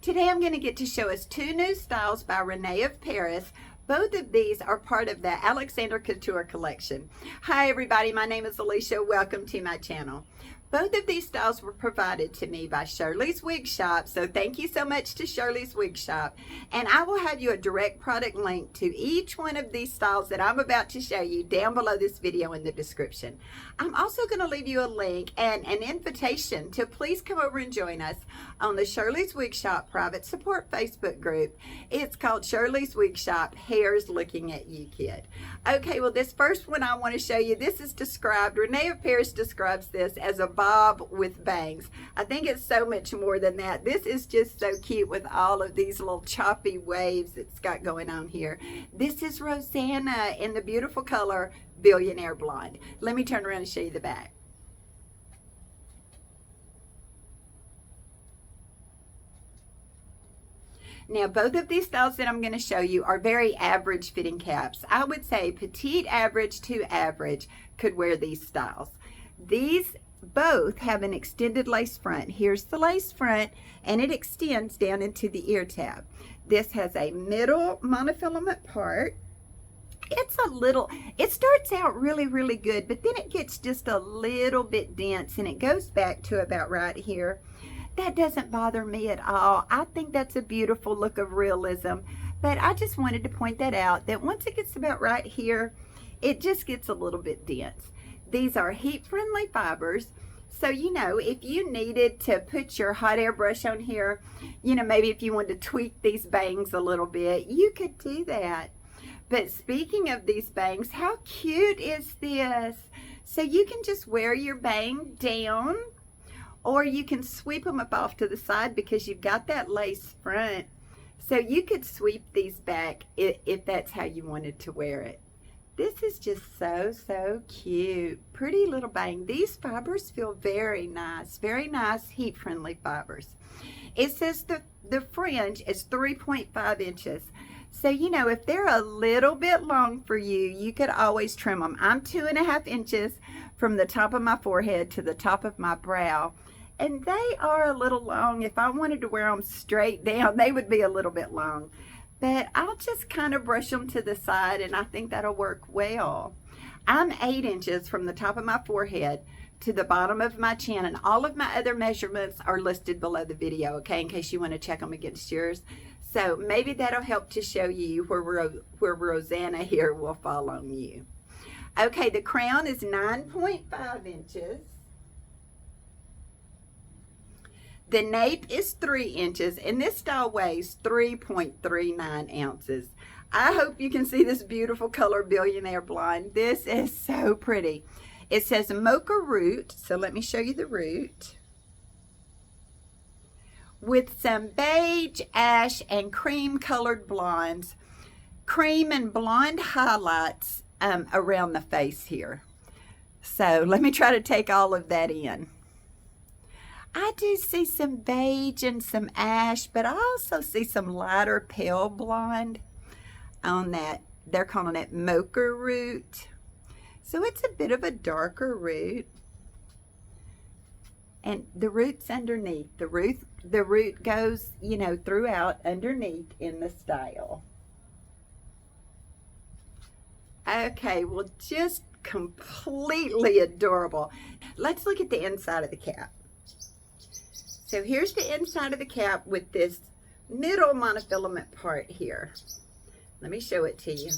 Today I'm going to get to show us two new styles by Rene of Paris. Both of these are part of the Alexander Couture collection. Hi everybody, my name is Alicia. Welcome to my channel. Both of these styles were provided to me by Shirley's Wig Shop, so thank you so much to Shirley's Wig Shop. And I will have you a direct product link to each one of these styles that I'm about to show you down below this video in the description. I'm also going to leave you a link and an invitation to please come over and join us on the Shirley's Wig Shop private support Facebook group. It's called Shirley's Wig Shop Hair's Looking at You Kid. Okay, well this first one I want to show you, this is described, Rene of Paris describes this as a bob with bangs. I think it's so much more than that. This is just so cute with all of these little choppy waves it's got going on here. This is Rosanna in the beautiful color Billionaire Blonde. Let me turn around and show you the back. Now, both of these styles that I'm going to show you are very average fitting caps. I would say petite average to average could wear these styles. These both have an extended lace front. Here's the lace front, and it extends down into the ear tab. This has a middle monofilament part. It's a little, it starts out really good, but then it gets just a little bit dense, and it goes back to about right here. That doesn't bother me at all. I think that's a beautiful look of realism, but I just wanted to point that out, that once it gets about right here, it just gets a little bit dense. These are heat-friendly fibers, so you know, if you needed to put your hot air brush on here, you know, maybe if you wanted to tweak these bangs a little bit, you could do that. But speaking of these bangs, how cute is this? So you can just wear your bang down, or you can sweep them up off to the side because you've got that lace front. So you could sweep these back if that's how you wanted to wear it. This is just so cute. Pretty little bang. These fibers feel very nice heat-friendly fibers. It says the fringe is 3.5 inches. So, you know, if they're a little bit long for you, you could always trim them. I'm 2.5 inches from the top of my forehead to the top of my brow. And they are a little long. If I wanted to wear them straight down, they would be a little bit long. But I'll just kind of brush them to the side, and I think that'll work well. I'm 8 inches from the top of my forehead to the bottom of my chin, and all of my other measurements are listed below the video, okay, in case you want to check them against yours. So maybe that'll help to show you where Rosanna here will fall on you. Okay, the crown is 9.5 inches. The nape is 3 inches, and this style weighs 3.39 ounces. I hope you can see this beautiful color Billionaire Blonde. This is so pretty. It says mocha root, so let me show you the root. With some beige, ash, and cream colored blondes. Cream and blonde highlights around the face here. So let me try to take all of that in. I do see some beige and some ash, but I also see some lighter pale blonde on that. They're calling it mocha root. So it's a bit of a darker root. And the root's underneath. The root goes, you know, throughout underneath in the style. Okay, well, just completely adorable. Let's look at the inside of the cap. So here's the inside of the cap with this middle monofilament part here. Let me show it to you.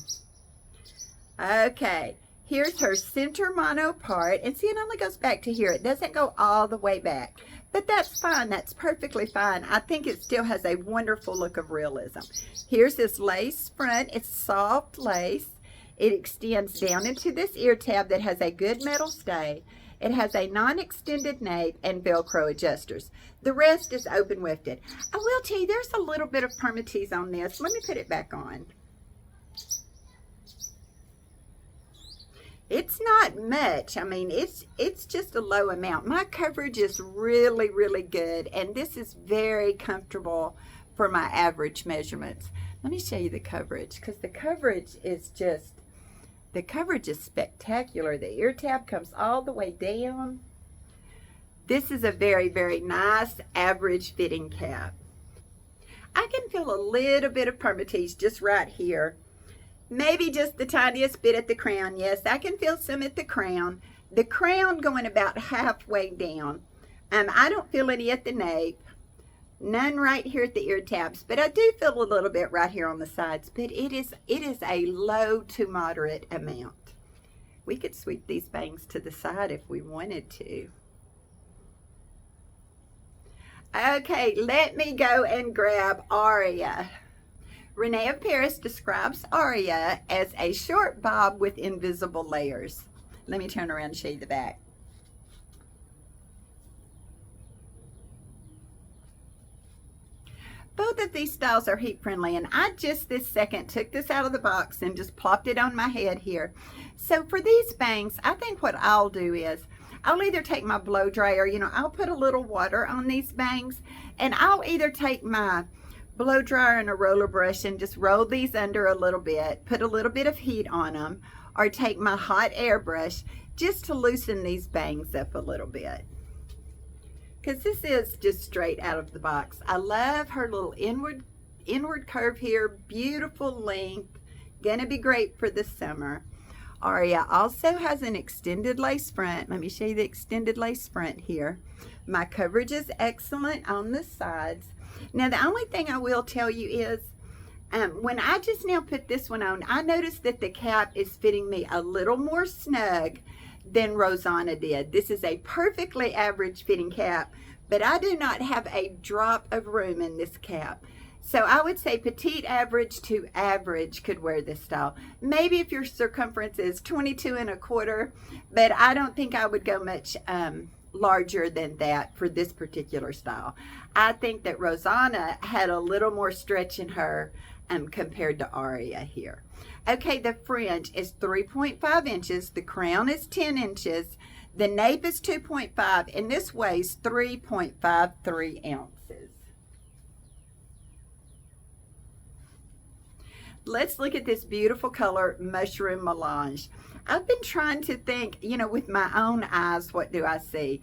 Okay, here's her center mono part. And see, it only goes back to here. It doesn't go all the way back. But that's fine. That's perfectly fine. I think it still has a wonderful look of realism. Here's this lace front. It's soft lace. It extends down into this ear tab that has a good metal stay. It has a non-extended nape and Velcro adjusters. The rest is open wefted. I will tell you, there's a little bit of permatease on this. Let me put it back on. It's not much. I mean, it's just a low amount. My coverage is really good, and this is very comfortable for my average measurements. Let me show you the coverage, because the coverage is just, the coverage is spectacular. The ear tab comes all the way down. This is a very nice average fitting cap. I can feel a little bit of permatease just right here. Maybe just the tiniest bit at the crown. Yes, I can feel some at the crown. The crown going about halfway down. I don't feel any at the nape. None right here at the ear tabs, but I do feel a little bit right here on the sides, but it is a low to moderate amount. We could sweep these bangs to the side if we wanted to. Okay, let me go and grab Aria. Rene of Paris describes Aria as a short bob with invisible layers. Let me turn around and show you the back. Both of these styles are heat friendly, and I just this second took this out of the box and just plopped it on my head here. So for these bangs, I think what I'll do is I'll either take my blow dryer, I'll put a little water on these bangs, and I'll either take my blow dryer and a roller brush and just roll these under a little bit, put a little bit of heat on them, or take my hot air brush just to loosen these bangs up a little bit. Because this is just straight out of the box. I love her little inward curve here. Beautiful length. Gonna be great for the summer. Aria also has an extended lace front. Let me show you the extended lace front here. My coverage is excellent on the sides. Now the only thing I will tell you is when I just now put this one on, I noticed that the cap is fitting me a little more snug than Rosanna did. This is a perfectly average fitting cap, but I do not have a drop of room in this cap. So I would say petite average to average could wear this style. Maybe if your circumference is 22 1/4, but I don't think I would go much larger than that for this particular style. I think that Rosanna had a little more stretch in her compared to Aria here. Okay, the fringe is 3.5 inches. The crown is 10 inches. The nape is 2.5, and this weighs 3.53 ounces. Let's look at this beautiful color, Mushroom Melange. I've been trying to think, with my own eyes, what do I see?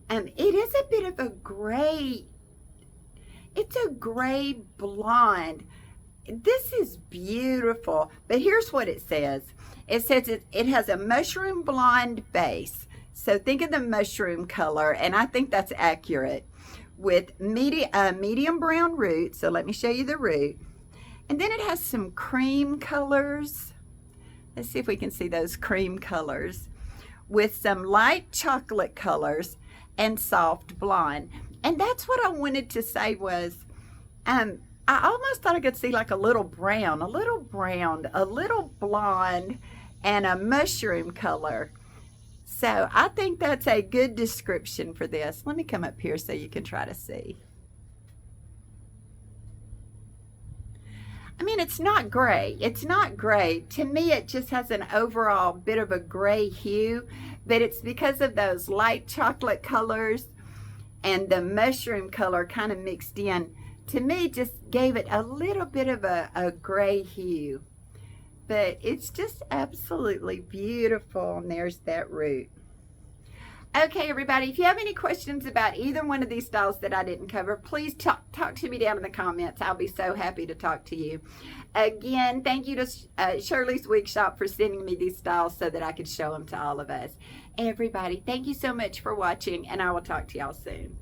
It is a bit of a gray, it's a gray blonde. This is beautiful, but here's what it says. It says it has a mushroom blonde base. So think of the mushroom color, and I think that's accurate, with medium brown root. So let me show you the root. And then it has some cream colors. Let's see if we can see those cream colors, with some light chocolate colors and soft blonde. And that's what I wanted to say was, I almost thought I could see like a little brown, a little blonde, and a mushroom color. So I think that's a good description for this. Let me come up here so you can try to see. I mean, it's not gray. It's not gray. To me, it just has an overall bit of a gray hue, but it's because of those light chocolate colors and the mushroom color kind of mixed in. To me, just gave it a little bit of a gray hue. But it's just absolutely beautiful. And there's that root. Okay, everybody, if you have any questions about either one of these styles that I didn't cover, please talk to me down in the comments. I'll be so happy to talk to you. Again, thank you to Shirley's Wig Shop for sending me these styles so that I could show them to all of us. Everybody, thank you so much for watching, and I will talk to y'all soon.